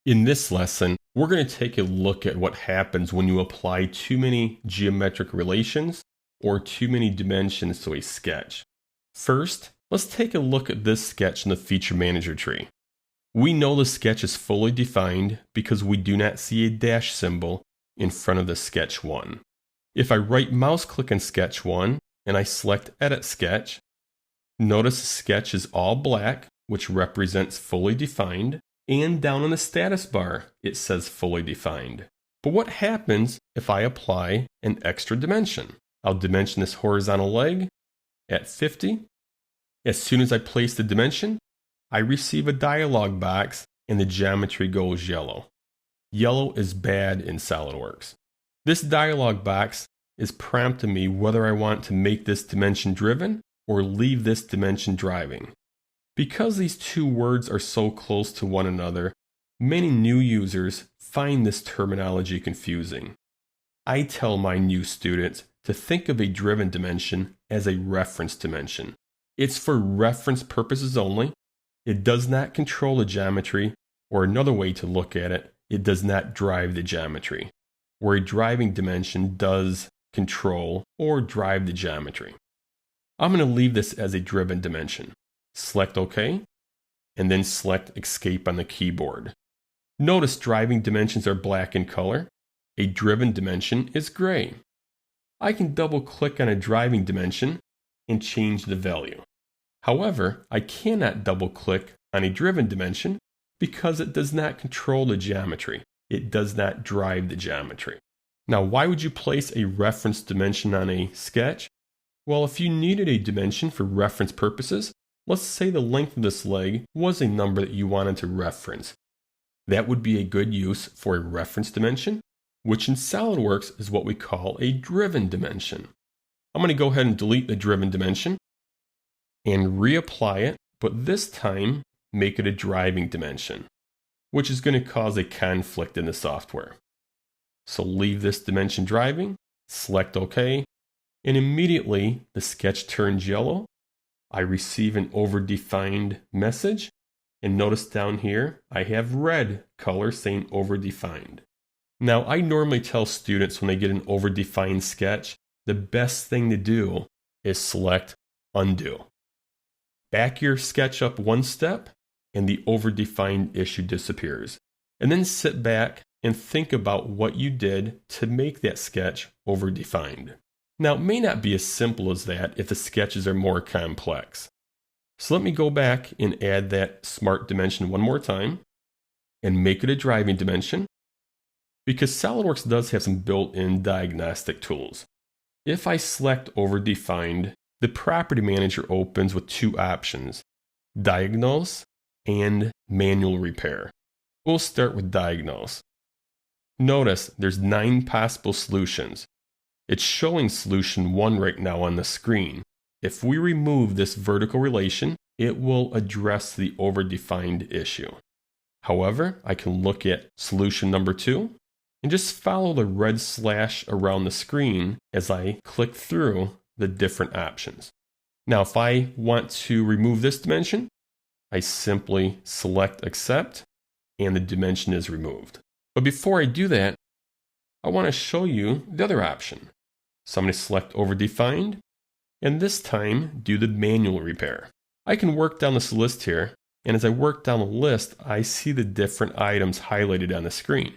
In this lesson, we're going to take a look at what happens when you apply too many geometric relations or too many dimensions to a sketch. First, let's take a look at this sketch in the Feature Manager tree. We know the sketch is fully defined because we do not see a dash symbol in front of the Sketch 1. If I right mouse click on Sketch 1 and I select Edit Sketch, notice the sketch is all black, which represents fully defined, and down in the status bar it says fully defined. But what happens if I apply an extra dimension? I'll dimension this horizontal leg at 50. As soon as I place the dimension, I receive a dialog box and the geometry goes yellow. Yellow is bad in SOLIDWORKS. This dialog box is prompting me whether I want to make this dimension driven or leave this dimension driving. Because these two words are so close to one another, many new users find this terminology confusing. I tell my new students to think of a driven dimension as a reference dimension. It's for reference purposes only. It does not control the geometry, or another way to look at it, it does not drive the geometry, where a driving dimension does control or drive the geometry. I'm going to leave this as a driven dimension. Select OK, and then select Escape on the keyboard. Notice driving dimensions are black in color. A driven dimension is gray. I can double click on a driving dimension and change the value. However, I cannot double click on a driven dimension because it does not control the geometry. It does not drive the geometry. Now, why would you place a reference dimension on a sketch? Well, if you needed a dimension for reference purposes, let's say the length of this leg was a number that you wanted to reference. That would be a good use for a reference dimension, which in SOLIDWORKS is what we call a driven dimension. I'm going to go ahead and delete the driven dimension and reapply it, but this time make it a driving dimension, which is going to cause a conflict in the software. So leave this dimension driving, select OK, and immediately the sketch turns yellow. I receive an overdefined message, and notice down here I have red color saying overdefined. Now, I normally tell students when they get an overdefined sketch, the best thing to do is select Undo. Back your sketch up one step, and the overdefined issue disappears. And then sit back and think about what you did to make that sketch overdefined. Now, it may not be as simple as that if the sketches are more complex. So let me go back and add that smart dimension one more time and make it a driving dimension, because SOLIDWORKS does have some built-in diagnostic tools. If I select overdefined, the Property Manager opens with two options, Diagnose and Manual Repair. We'll start with Diagnose. Notice there's 9 possible solutions. It's showing solution 1 right now on the screen. If we remove this vertical relation, it will address the overdefined issue. However, I can look at solution number 2 and just follow the red slash around the screen as I click through the different options. Now, if I want to remove this dimension, I simply select Accept and the dimension is removed. But before I do that, I want to show you the other option. So I'm going to select Overdefined, and this time do the Manual Repair. I can work down this list here, and as I work down the list, I see the different items highlighted on the screen.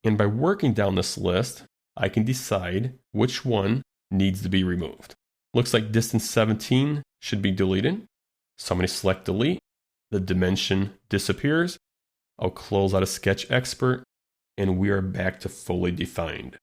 And by working down this list, I can decide which one needs to be removed. Looks like distance 17 should be deleted. So I'm going to select Delete. The dimension disappears. I'll close out of Sketch Expert, and we are back to fully defined.